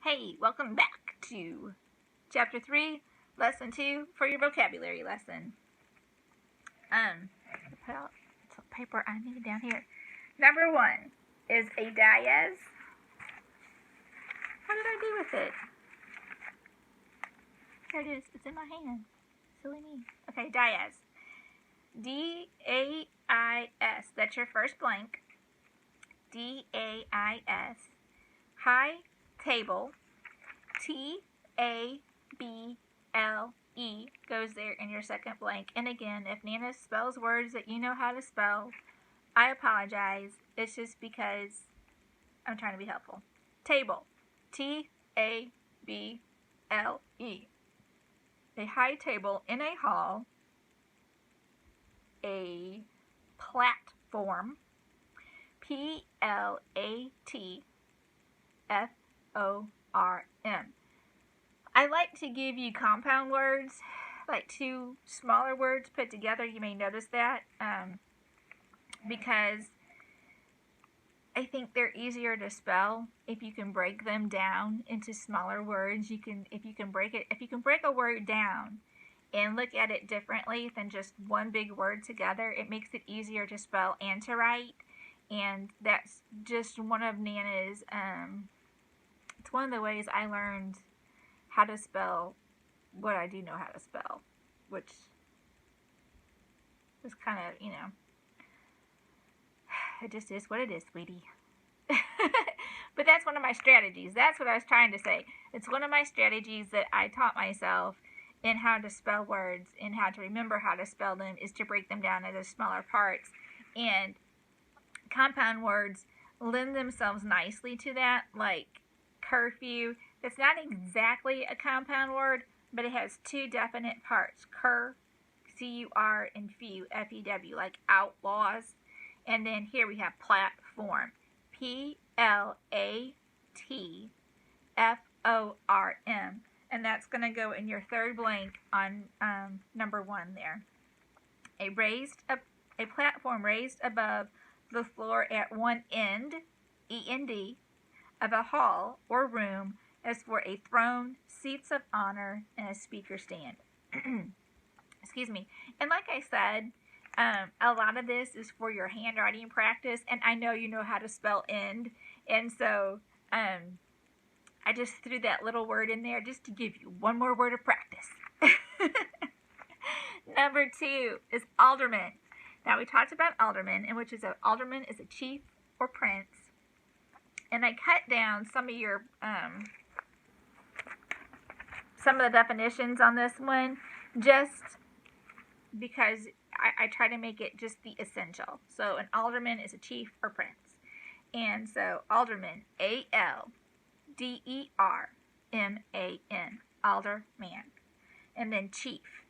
Hey, welcome back to Chapter 3, Lesson 2 for your vocabulary lesson. Put out some paper I need down here. Number 1 is a diaz. What did I do with it? There it is. It's in my hand. Silly me. Okay, diaz. D-A-I-S. That's your first blank. D-A-I-S. High table. T-A-B-L-E goes there in your second blank. And again, if Nana spells words that you know how to spell, I apologize. It's just because I'm trying to be helpful. Table. T-A-B-L-E. A high table in a hall. A platform. P-L-A-T-F-O-R-M. I like to give you compound words, like two smaller words put together. You may notice that because I think they're easier to spell if you can break them down into smaller words. If you can break a word down and look at it differently than just one big word together, it makes it easier to spell and to write. And that's just one of Nana's, it's one of the ways I learned how to spell what I do know how to spell, which is kind of, it just is what it is, sweetie. But that's one of my strategies. That's what I was trying to say. It's one of my strategies that I taught myself in how to spell words and how to remember how to spell them is to break them down into smaller parts. And compound words lend themselves nicely to that, like curfew. It's not exactly a compound word, but it has two definite parts. Cur, C-U-R, and few, F-E-W, like outlaws. And then here we have platform, P-L-A-T-F-O-R-M. And that's going to go in your third blank on number 1 there. A platform raised above the floor at one end, E-N-D, of a hall or room as for a throne, seats of honor, and a speaker stand. Excuse me. And like I said, a lot of this is for your handwriting practice, and I know you know how to spell end, and so I just threw that little word in there just to give you one more word of practice. Number 2 is alderman. Now we talked about alderman, and alderman is a chief or prince. And I cut down some of the definitions on this one, just because I try to make it just the essential. So an alderman is a chief or prince. And so alderman, A-L-D-E-R-M-A-N, alderman. And then chief,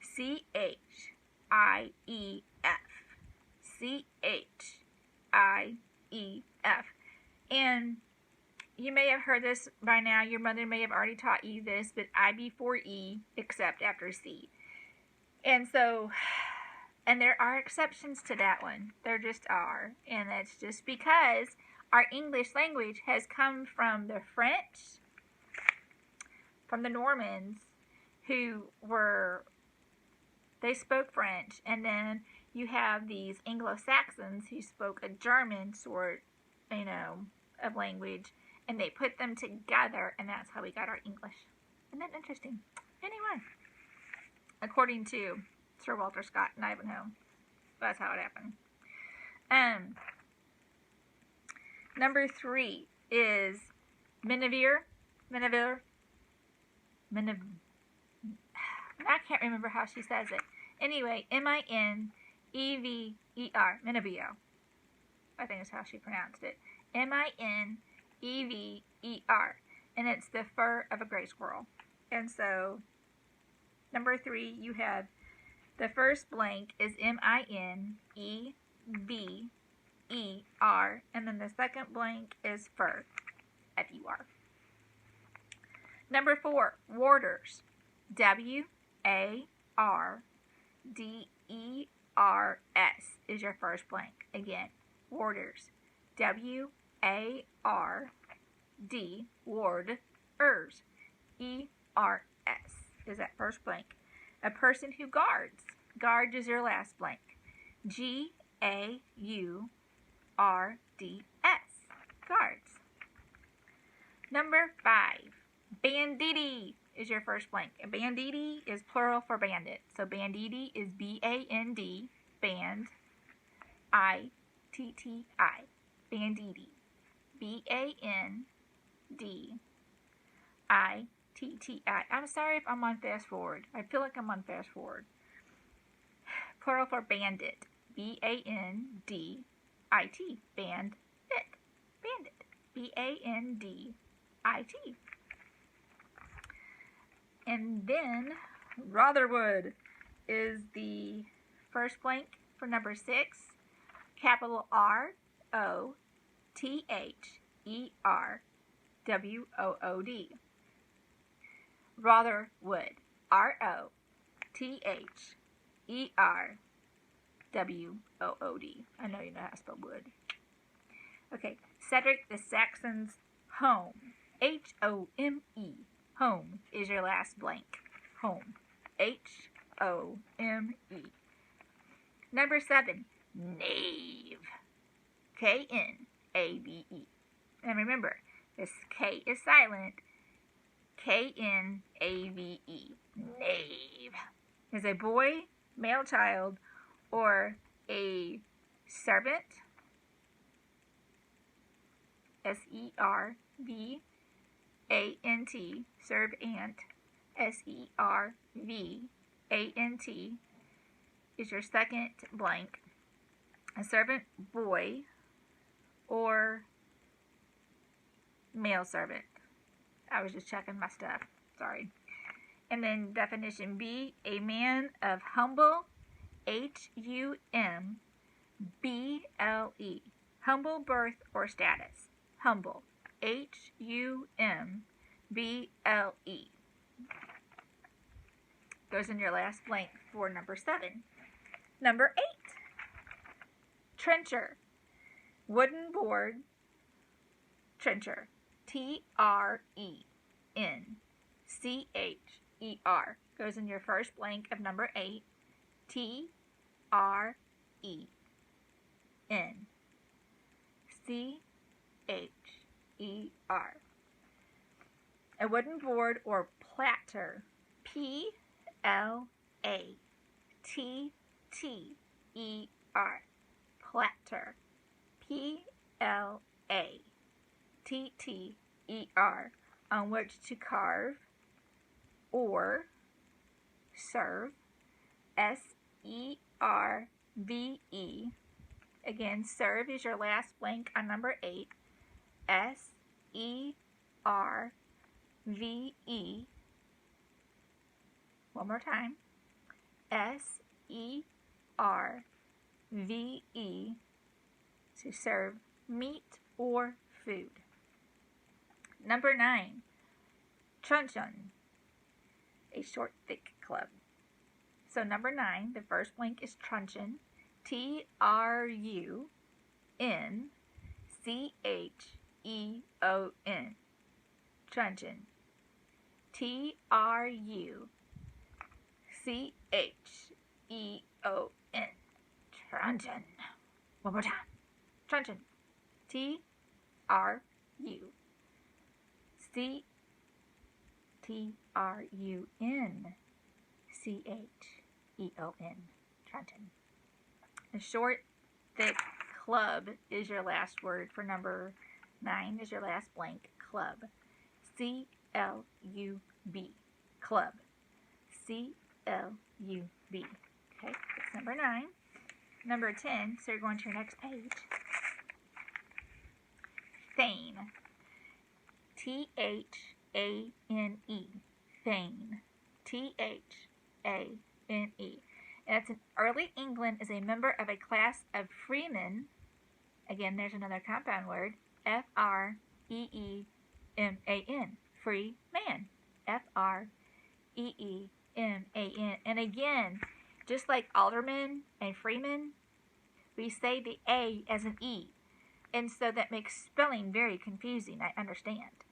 C-H-I-E-F, C-H-I-E-F. And you may have heard this by now. Your mother may have already taught you this, but I before E, except after C. And so, and there are exceptions to that one. There just are. And that's just because our English language has come from the French, from the Normans, they spoke French. And then you have these Anglo-Saxons who spoke a German sort, of language, and they put them together, and that's how we got our English. Isn't that interesting? Anyway, according to Sir Walter Scott and Ivanhoe, that's how it happened. Number 3 is Menevere. I can't remember how she says it. Anyway, M-I-N-E-V-E-R, Menevere. I think that's how she pronounced it. M-I-N-E-V-E-R. And it's the fur of a gray squirrel. And so, number 3, you have the first blank is M-I-N-E-V-E-R. And then the second blank is fur, F-U-R. Number 4, warders. W-A-R-D-E-R-S is your first blank. Again, warders. W-A-R-D, ward, ers. E-R-S is that first blank. A person who guards. Guard is your last blank. G-A-U-R-D-S. Guards. Number 5. Banditti is your first blank. And banditti is plural for bandit. So banditti is B-A-N-D, band, I-T-T-I. Banditti. B-A-N-D-I-T-T-I. I'm sorry if I'm on fast forward. I feel like I'm on fast forward. Plural for bandit. B-A-N-D-I-T. Bandit. Bandit. B-A-N-D-I-T. And then Rotherwood is the first blank for number 6. Capital R-O-T-H-E-R-W-O-O-D. Rotherwood. R-O-T-H-E-R-W-O-O-D. I know you know how to spell wood. Okay. Cedric the Saxon's home. H-O-M-E. Home is your last blank. Home. H-O-M-E. Number 7. Knave. K-N-A-V-E. And remember, this K is silent. K-N-A-V-E. Knave. Is a boy, male child, or a servant. S-E-R-V-A-N-T. Servant. S-E-R-V-A-N-T is your second blank. A servant boy or male servant. I was just checking my stuff. Sorry. And then definition B, a man of humble, H-U-M-B-L-E. Humble birth or status. Humble. H-U-M-B-L-E. Goes in your last blank for number 7. Number 8. Trencher. Wooden board. Trencher. T-R-E-N-C-H-E-R. Goes in your first blank of number 8. T-R-E-N-C-H-E-R. A wooden board or platter. P-L-A-T-T-E-R. Platter. P-L-A-T-T-E-R. On which to carve or serve. S-E-R-V-E. Again, serve is your last blank on number 8. S-E-R-V-E. One more time. S-E-R-V-E. To serve meat or food. Number 9. Truncheon. A short, thick club. So number 9, the first blank is truncheon. T-R-U-N-C-H-E-O-N. Truncheon. T-R-U-C-H-E-O-N. Truncheon. One more time. Truncheon. T-R-U-N-C-H-E-O-N. Truncheon. A short, thick club is your last word for number 9 is your last blank. Club. C-L-U-B. Club. C-L-U-B. Okay, that's number 9. Number 10, so you're going to your next page. Thane. T-H-A-N-E. Thane. T-H-A-N-E. That's in early England as a member of a class of freemen. Again, there's another compound word. F-R-E-E-M-A-N. Free man. F-R-E-E-M-A-N. And again, just like alderman and freeman, we say the A as an E. And so that makes spelling very confusing, I understand.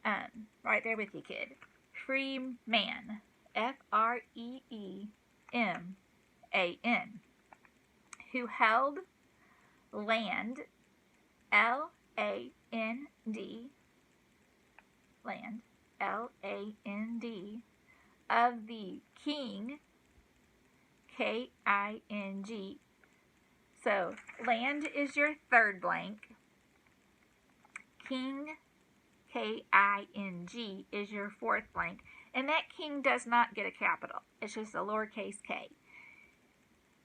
Right there with you, kid. Freeman. F-R-E-E-M-A-N. Who held land, L-A-N-D, land, L-A-N-D, of the king, K-I-N-G. So, land is your third blank. King, K-I-N-G, is your fourth blank. And that king does not get a capital. It's just a lowercase k.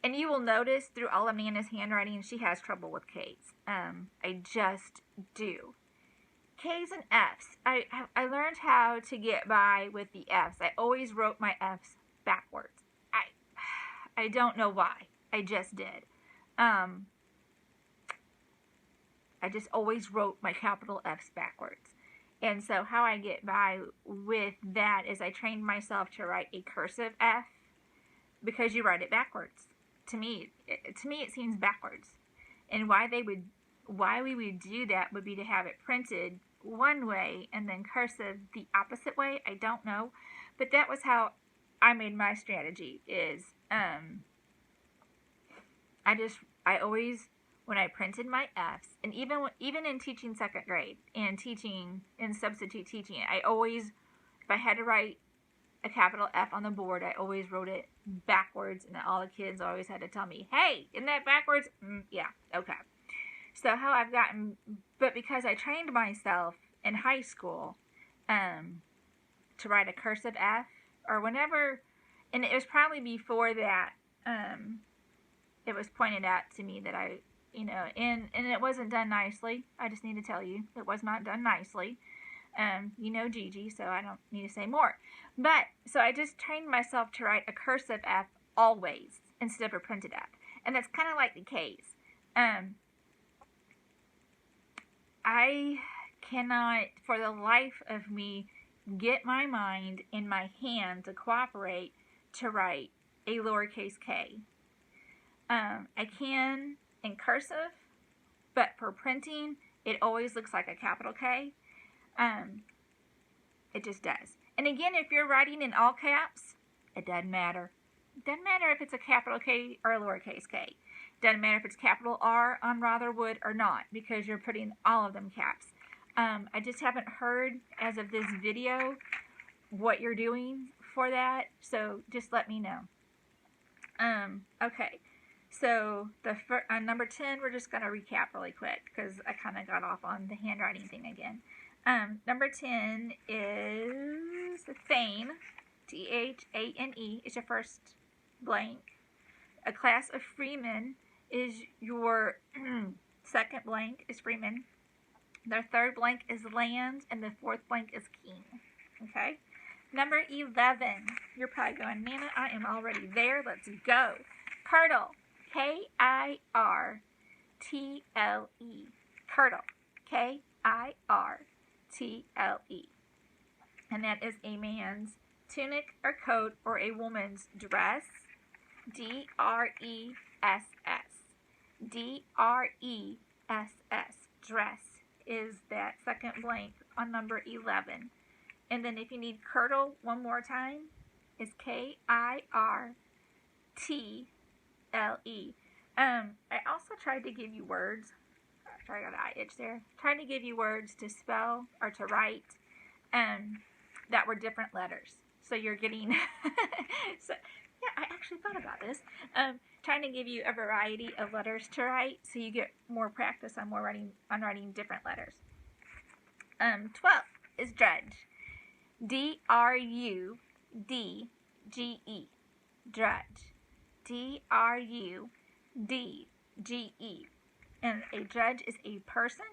And you will notice through all of Nana's handwriting, she has trouble with K's. I just do. K's and F's. I learned how to get by with the F's. I always wrote my F's backwards. I don't know why. I just did. I just always wrote my capital F's backwards. And so how I get by with that is I trained myself to write a cursive F because you write it backwards. To me it seems backwards. And why we would do that would be to have it printed one way and then cursive the opposite way. I don't know. But that was how I made my strategy is I always, when I printed my F's, and even in teaching second grade and teaching in substitute teaching, I always, if I had to write a capital F on the board, I always wrote it backwards, and all the kids always had to tell me, hey, isn't that backwards? Yeah, okay. So how I've gotten, but because I trained myself in high school to write a cursive F, or whenever, and it was probably before that, it was pointed out to me that I, and it wasn't done nicely. I just need to tell you, it was not done nicely. Gigi, so I don't need to say more. But, so I just trained myself to write a cursive F always, instead of a printed F. And that's kind of like the K's. I cannot, for the life of me, get my mind and my hand to cooperate to write a lowercase k. I can in cursive, but for printing, it always looks like a capital K. It just does. And again, if you're writing in all caps, it doesn't matter. It doesn't matter if it's a capital K or a lowercase k. It doesn't matter if it's capital R on Rotherwood or not, because you're putting all of them caps. I just haven't heard, as of this video, what you're doing for that, so just let me know. Okay. So, number 10, we're just going to recap really quick, because I kind of got off on the handwriting thing again. Number 10 is Thane, T-H-A-N-E, is your first blank. A class of freemen is your second blank, is freemen. Their third blank is land, and the fourth blank is king. Okay? Number 11, you're probably going, Nana, I am already there, let's go. Curdle. K-I-R-T-L-E. Curdle. K-I-R-T-L-E. And that is a man's tunic or coat or a woman's dress. D-R-E-S-S. D-R-E-S-S. Dress is that second blank on number 11. And then if you need curdle one more time, is K-I-R-T-L-E. I also tried to give you words. Sorry, I got an eye itch there. Trying to give you words to spell or to write that were different letters. So you're getting, so yeah, I actually thought about this. Trying to give you a variety of letters to write so you get more practice on writing different letters. 12 is drudge. D-R-U-D-G-E. Drudge. D-R-U-D-G-E. And a drudge is a person.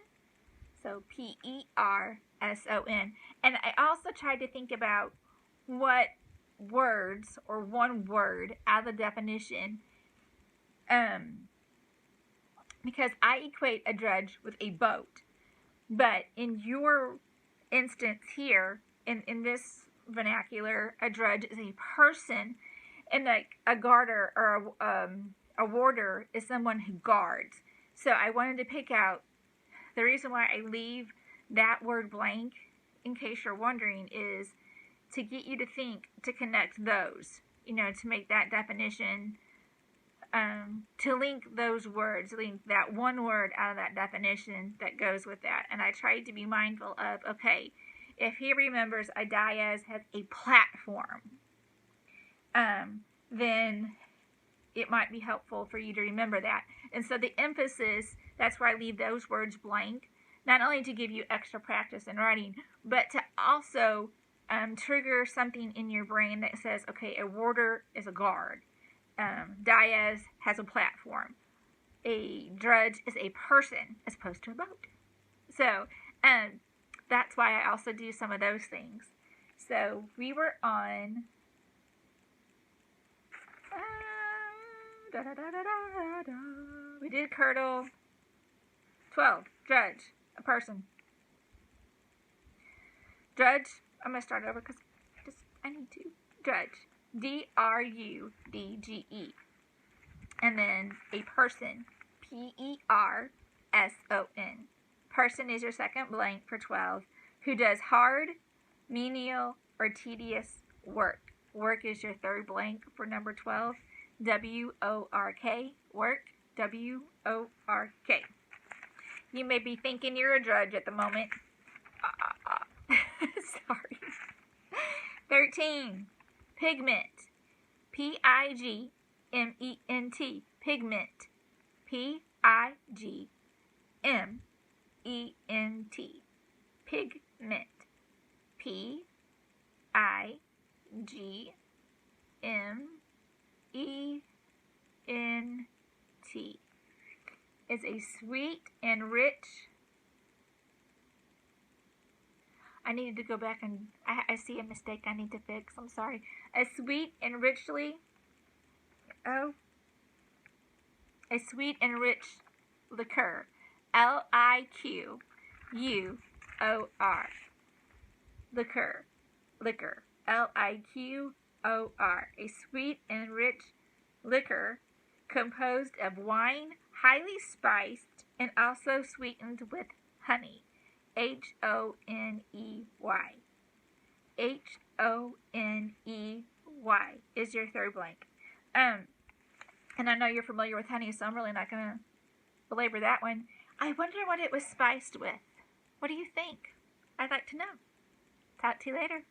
So P-E-R-S-O-N. And I also tried to think about what words or one word out of the definition, because I equate a drudge with a boat. But in your instance here, in this vernacular, a drudge is a person, and like a guarder or a warder is someone who guards. So I wanted to pick out the reason why I leave that word blank in case you're wondering, is to get you to think, to connect those, to make that definition, to link those words, link that one word out of that definition that goes with that. And I tried to be mindful of, okay, if he remembers a dais has a platform, then it might be helpful for you to remember that. And so the emphasis, that's why I leave those words blank, not only to give you extra practice in writing, but to also trigger something in your brain that says, okay, a warder is a guard. Dais has a platform. A drudge is a person as opposed to a boat. So that's why I also do some of those things. So we were on we did curdle. 12, drudge, a person. Drudge, I'm going to start over because I need to. Drudge, D-R-U-D-G-E. And then a person, P-E-R-S-O-N. Person is your second blank for 12, who does hard, menial, or tedious work. Work is your third blank for number 12. W-O-R-K, work, W-O-R-K. You may be thinking you're a drudge at the moment. Sorry. 13, pigment, P-I-G-M-E-N-T, pigment, P-I-G-M-E-N-T, pigment, P-I-G-M-E-N-T, is a sweet and rich. I needed to go back and I see a mistake I need to fix. I'm sorry. A sweet and rich liqueur. L-I-Q-U-O-R. Liqueur. L-I-Q-O-R. A sweet and rich liquor composed of wine, highly spiced, and also sweetened with honey. H-O-N-E-Y. H-O-N-E-Y is your third blank. And I know you're familiar with honey, so I'm really not going to belabor that one. I wonder what it was spiced with. What do you think? I'd like to know. Talk to you later.